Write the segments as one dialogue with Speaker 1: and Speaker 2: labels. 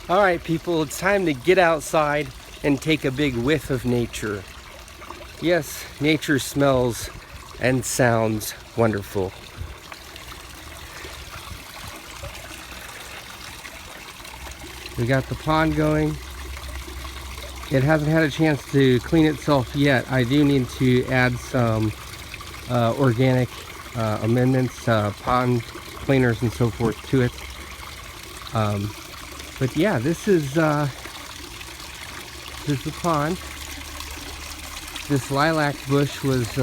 Speaker 1: All right, people, it's time to get outside and take a big whiff of nature. Yes, nature smells and sounds wonderful. We got the pond going. It hasn't had a chance to clean itself yet. I do need to add some organic amendments, pond cleaners and so forth to it. But yeah, this is the pond. This lilac bush was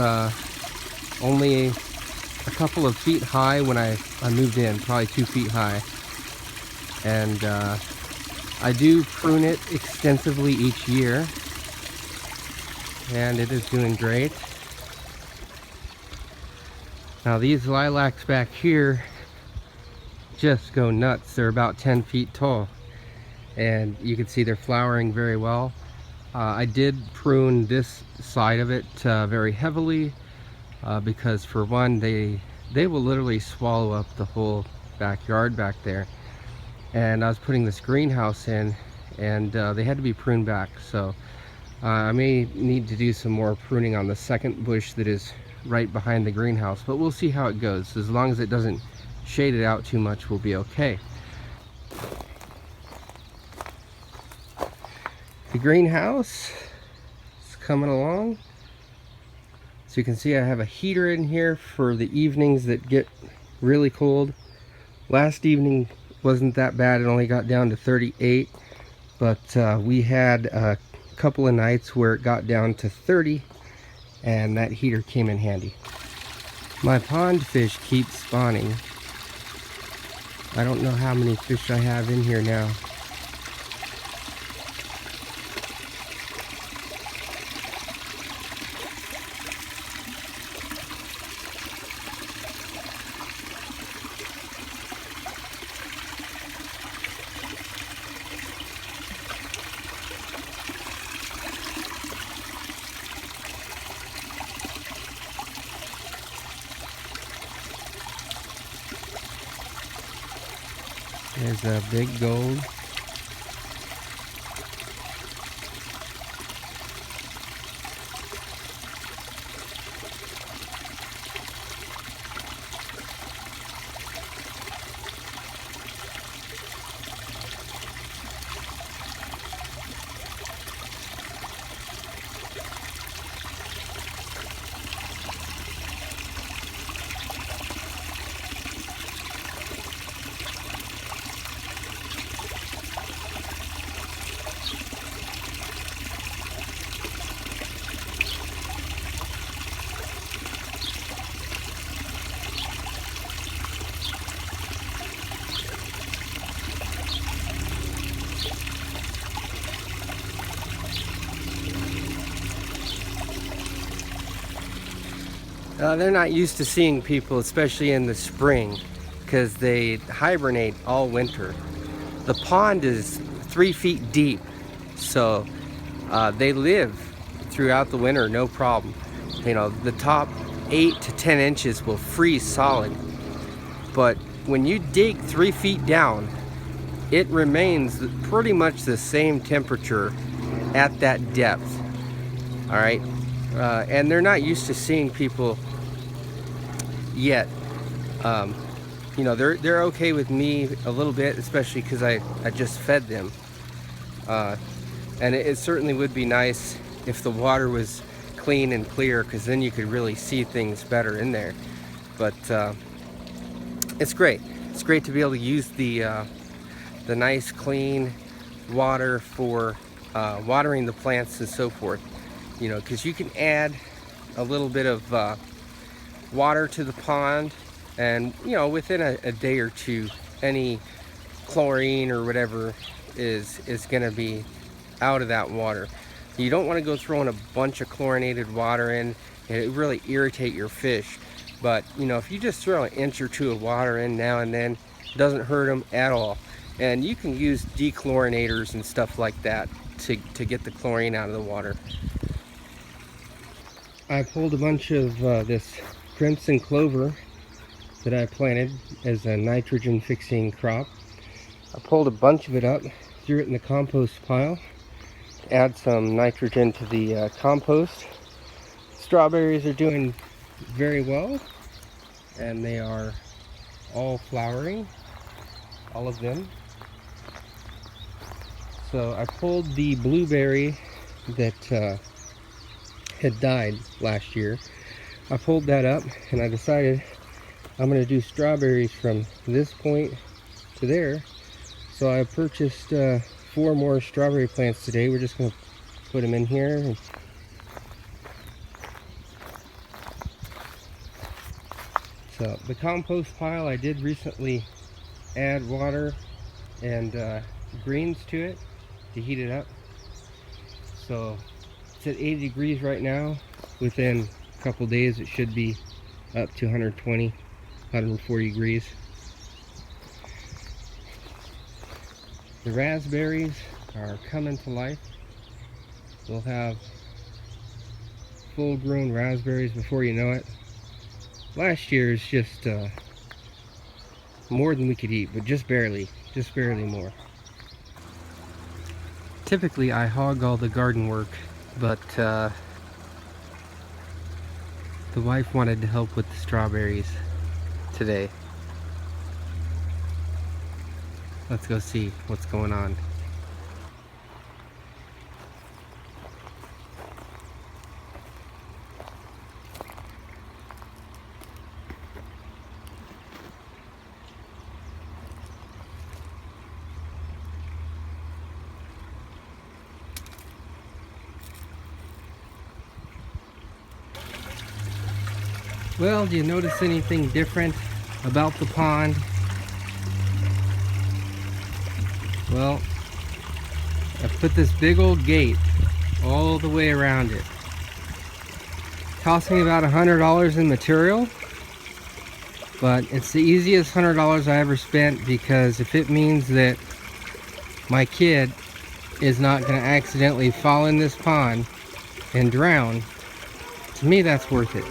Speaker 1: only a couple of feet high when I moved in, probably 2 feet high. And I do prune it extensively each year, and it is doing great. Now these lilacs back here just go nuts. They're about 10 feet tall, and you can see they're flowering very well. I did prune this side of it very heavily because, for one, they will literally swallow up the whole backyard back there. And I was putting this greenhouse in, and they had to be pruned back. So I may need to do some more pruning on the second bush that is right behind the greenhouse, but we'll see how it goes. As long as it doesn't shade it out too much, we'll be okay. The greenhouse is coming along. So you can see I have a heater in here for the evenings that get really cold. Last evening wasn't that bad. It only got down to 38, but we had a couple of nights where it got down to 30, and that heater came in handy. My pond fish keep spawning. I don't know how many fish I have in here now. There's a big gold. They're not used to seeing people, especially in the spring, because they hibernate all winter. The pond is 3 feet deep, so they live throughout the winter, no problem. You know, the top 8 to 10 inches will freeze solid, but when you dig 3 feet down, it remains pretty much the same temperature at that depth. All right, and they're not used to seeing people yet. You know, they're okay with me a little bit, especially because I just fed them. And it certainly would be nice if the water was clean and clear, because then you could really see things better in there. But it's great. It's great to be able to use the nice clean water for watering the plants and so forth. You know, because you can add a little bit of water to the pond, and you know, within a day or two, any chlorine or whatever is going to be out of that water. You don't want to go throwing a bunch of chlorinated water in. It really irritate your fish. But you know, if you just throw an inch or two of water in now and then, it doesn't hurt them at all. And you can use dechlorinators and stuff like that to get the chlorine out of the water. I pulled a bunch of this crimson clover that I planted as a nitrogen fixing crop. I pulled a bunch of it up threw it in the compost pile. Add some nitrogen to the compost. Strawberries are doing very well, and they are all flowering, all of them. So I pulled the blueberry that had died last year. I pulled that up and I decided I'm going to do strawberries from this point to there. So I purchased 4 more strawberry plants today. We're just going to put them in here. So the compost pile, I did recently add water and greens to it to heat it up. So it's at 80 degrees right now. Within a couple days it should be up to 120, 140 degrees. The raspberries are coming to life. We'll have full grown raspberries before you know it. Last year's just more than we could eat, but just barely more. Typically I hog all the garden work, but the wife wanted to help with the strawberries today. Let's go see what's going on. Well, do you notice anything different about the pond? Well, I put this big old gate all the way around it. Cost me about $100 in material, but it's the easiest $100 I ever spent, because if it means that my kid is not going to accidentally fall in this pond and drown, to me that's worth it.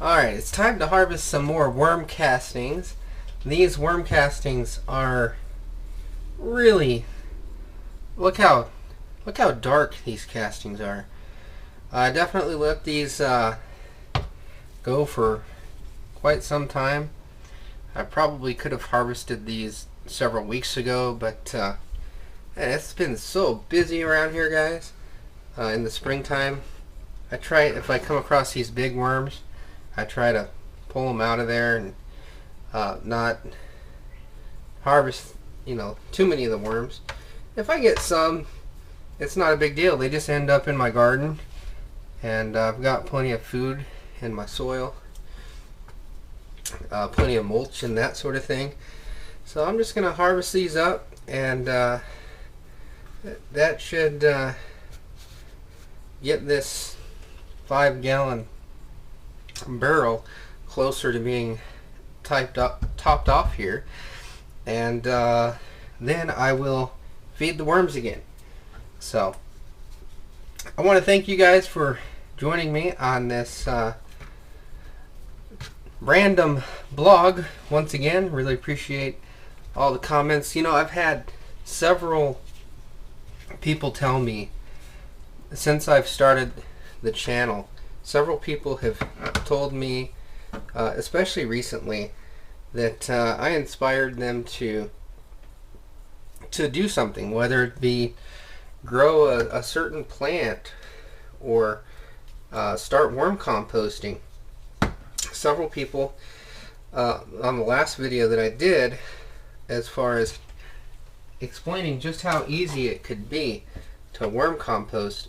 Speaker 1: Alright, it's time to harvest some more worm castings. These worm castings are really, look how dark these castings are. I definitely let these go for quite some time. I probably could have harvested these several weeks ago, but it's been so busy around here, guys, in the springtime. I try, if I come across these big worms, I try to pull them out of there and not harvest, too many of the worms. If I get some, it's not a big deal. They just end up in my garden, and I've got plenty of food in my soil, plenty of mulch and that sort of thing. So I'm just going to harvest these up, and that should get this 5-gallon barrel closer to being topped off here, and then I will feed the worms again. So I want to thank you guys for joining me on this random blog once again. Really appreciate all the comments. You know, I've had several people tell me since I've started the channel, several people have told me, especially recently, that I inspired them to do something, whether it be grow a certain plant or start worm composting. Several people on the last video that I did, as far as explaining just how easy it could be to worm compost,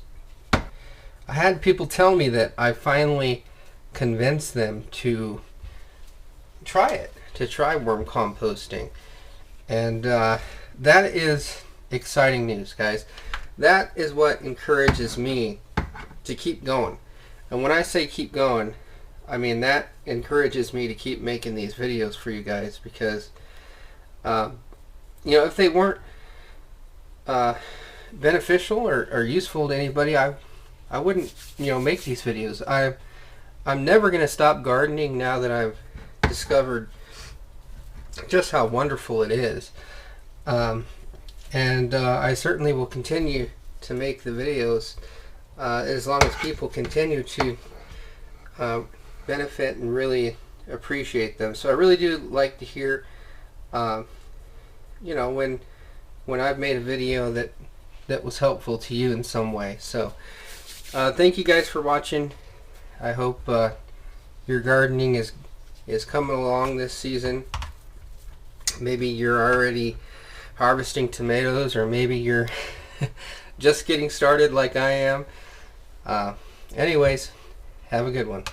Speaker 1: I had people tell me that I finally convinced them to try it, to try worm composting. And that is exciting news, guys. That is what encourages me to keep going. And when I say keep going, I mean that encourages me to keep making these videos for you guys, because you know, if they weren't beneficial or useful to anybody, I wouldn't, you know, make these videos. I'm never going to stop gardening now that I've discovered just how wonderful it is. And I certainly will continue to make the videos as long as people continue to benefit and really appreciate them. So I really do like to hear, you know, when I've made a video that was helpful to you in some way. So thank you guys for watching. I hope your gardening is coming along this season. Maybe you're already harvesting tomatoes, or maybe you're just getting started like I am. Anyways, have a good one.